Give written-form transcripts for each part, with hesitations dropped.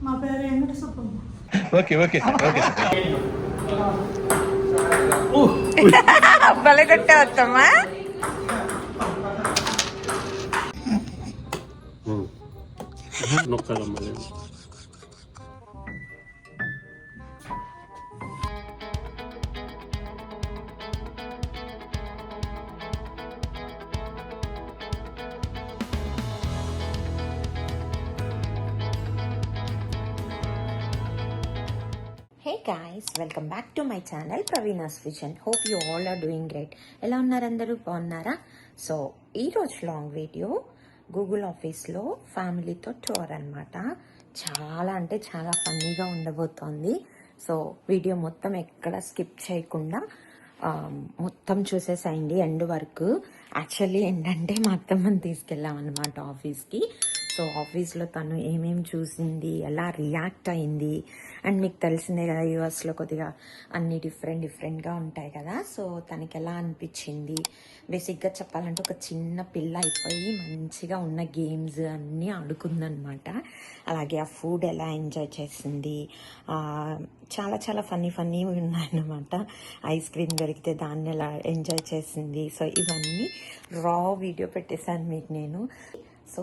మా పేరు Venkata Subbamma. Okay okay okay అబ్బాలే కొట్టే వస్తామా? నొక్కాలమ్మా. Hey guys, welcome back to my channel Praveena's Vision. Hope you all are doing great. ఎలా ఉన్నారు అందరూ? బాగున్నారా? సో ఈరోజు లాంగ్ వీడియో గూగుల్ ఆఫీస్లో ఫ్యామిలీతో టూర్ అనమాట. చాలా అంటే చాలా ఫన్నీగా ఉండబోతోంది. సో వీడియో మొత్తం ఎక్కడ స్కిప్ చేయకుండా మొత్తం చూసేసేయండి ఎండ్ వరకు. యాక్చువల్లీ ఏంటంటే మా అత్తమ్మని తీసుకెళ్ళాం అనమాట ఆఫీస్కి. సో ఆఫీస్లో తను ఏమేమి చూసింది, ఎలా రియాక్ట్ అయింది, అండ్ మీకు తెలిసిందే కదా యూఎస్లో కొద్దిగా అన్నీ డిఫరెంట్గా ఉంటాయి కదా. సో తనకి ఎలా అనిపించింది, బేసిక్గా చెప్పాలంటే ఒక చిన్న పిల్ల అయిపోయి మంచిగా ఉన్న గేమ్స్ అన్నీ ఆడుకుందనమాట. అలాగే ఆ ఫుడ్ ఎలా ఎంజాయ్ చేసింది, చాలా చాలా ఫన్నీ ఉన్నాయన్నమాట. ఐస్ క్రీమ్ దొరికితే దాన్ని ఎలా ఎంజాయ్ చేసింది. సో ఇవన్నీ రా వీడియో పెట్టేశాను మీకు నేను. So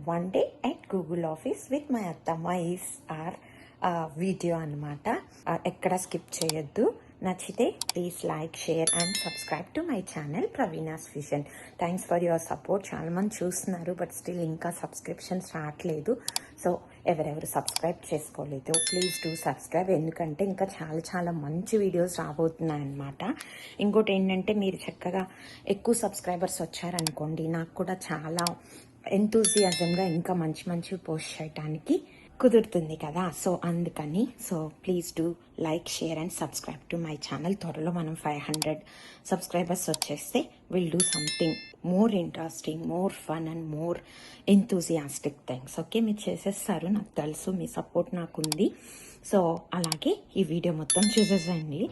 one day at Google office with my అత్తమ్మ ఈస్ ఆర్ వీడియో అనమాట. ఎక్కడ స్కిప్ చేయొద్దు. నచ్చితే please like, share and subscribe to my channel Praveena's vision. Thanks for your support. చాలామంది చూస్తున్నారు బట్ స్టిల్ ఇంకా సబ్స్క్రిప్షన్స్ రావట్లేదు. సో ఎవరెవరు సబ్స్క్రైబ్ చేసుకోలేదు ప్లీజ్ డూ సబ్స్క్రైబ్, ఎందుకంటే ఇంకా చాలా చాలా మంచి వీడియోస్ రాబోతున్నాయి అన్నమాట. ఇంకోటి ఏంటంటే మీరు చక్కగా ఎక్కువ సబ్స్క్రైబర్స్ వచ్చారనుకోండి, నాకు కూడా చాలా ఎంతూజియాజంగా ఇంకా మంచి పోస్ట్ చేయడానికి కుదురుతుంది కదా. సో అందుకని please do like, share and subscribe to my channel. త్వరలో మనం 500 సబ్స్క్రైబర్స్ వచ్చేస్తే will do something more interesting, more fun and more enthusiastic things. Okay, మీరు చేసేస్తారు, నాకు తెలుసు, మీ సపోర్ట్ నాకుంది. సో అలాగే ఈ వీడియో మొత్తం చూసేసండి.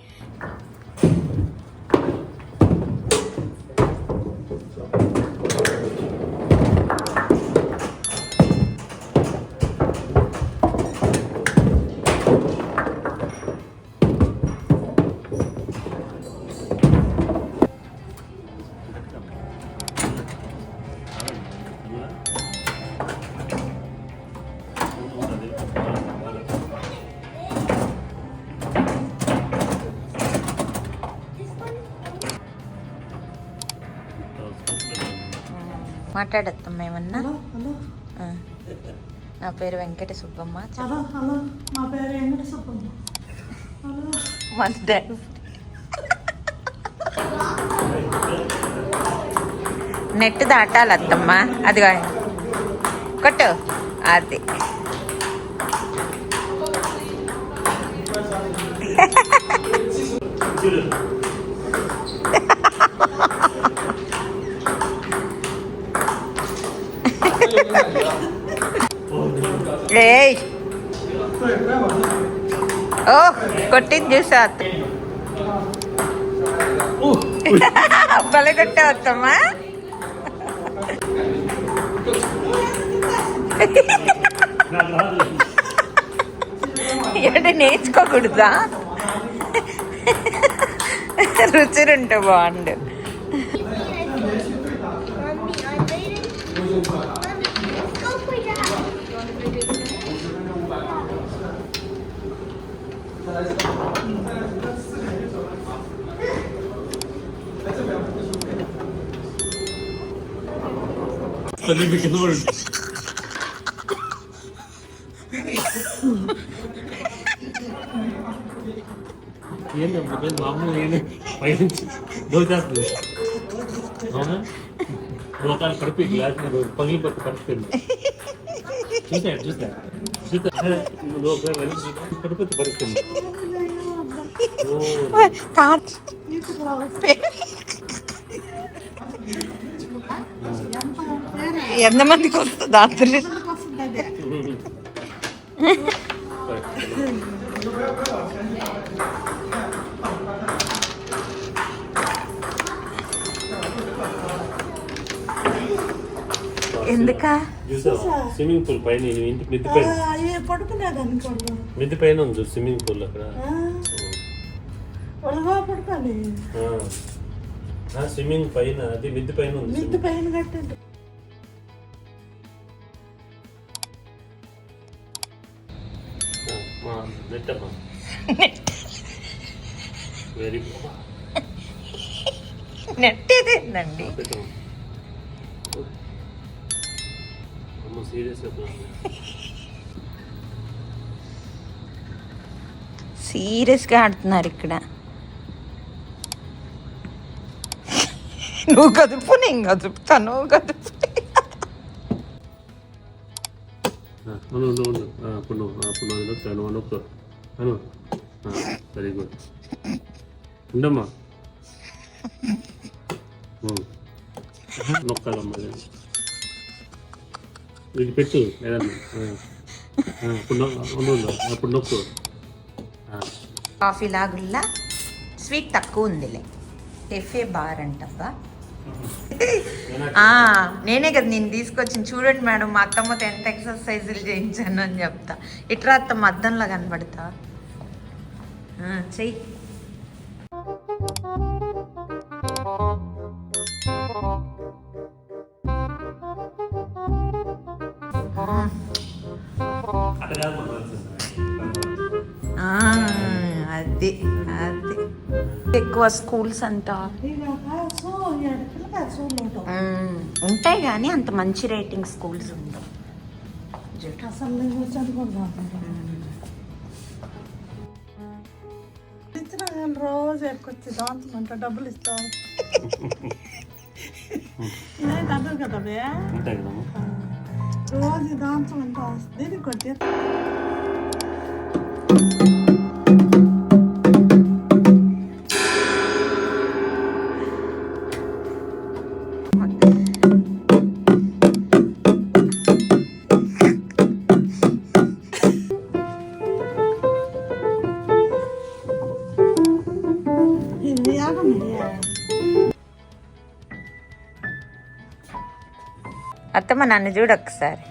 మాట్లాడతాం ఏమన్నా. నా పేరు వెంకట సుబ్బమ్మ. మా పేరు వెంకట సుబ్బమ్మ. నెట్ దాటాలి అత్తమ్మ. అది కొట్టు, అది ఓ కొట్టింది చూసా. అబ్బాలే కొట్టే వస్తామా? ఏంటంటే నేర్చుకోకూడదా? రుచిరుంటే బాగుండు. ఏంటి మామూలు పైనుంచి దోచేస్తుంది. అవునా, లోకాలు కడిపి గ్లాస్ పగిలిపోతే పరిస్థితి చూసా కడిపోతే పరిస్థితి. ఎంతమందికి వస్తుంది రాత్రి? ఎందుక స్విమ్మింగ్ పూల్ పైన ఇంటికి పడుకునేదానికి వాళ్ళు మిద్ది పైన ఉంది స్విమ్మింగ్ పూల్ అక్కడ. వాళ్ళు బాగా పడుకోవాలి. స్విమ్మింగ్ పైన అది మిద్ది పైన ఉంది. మిద్ది పైన కట్టండి. నెట్టమ్మా వెరీ నెట్టేదేందండి? అమ్మ సీరియస్గా సీరియస్గా ఆడుతున్నారు ఇక్కడ. నువ్వు కదుపు, నేను కదుపుతాను. నువ్వు కదుపు. ఉండు అప్పుడు నువ్వు నొక్కు అను. Very good. ఉండమ్మా నొక్కాలమ్మా. ఇది పెట్టు ఏదన్నా. అప్పుడు నొక్కు. కాఫీ లాగుల్లా స్వీట్ తక్కువ ఉందిలే. కెఫే బార్ అంటబ్బా. నేనే కదా నేను తీసుకొచ్చింది. చూడండి మేడం, మా అత్తమ్మతో ఎంత ఎక్సర్సైజులు చేయించాను అని చెప్తా. ఇట్రా అత్తమ్మ, అద్దంలో కనబడతా. చెయ్యి. అది అది ఎక్కువ స్కూల్స్ అంతా ఉంటాయి కానీ అంత మంచి రేటింగ్ స్కూల్స్ ఉండవు. అసలు నేను చదువుకుంటాను. ఇచ్చిన నేను రోజు ఎక్కొచ్చి దాంచమంట డబ్బులు ఇస్తాను. అదే కదా రోజు దాంచమంట దీనికి కొట్టి. అత్తమ్మ నన్ను చూడు ఒకసారి.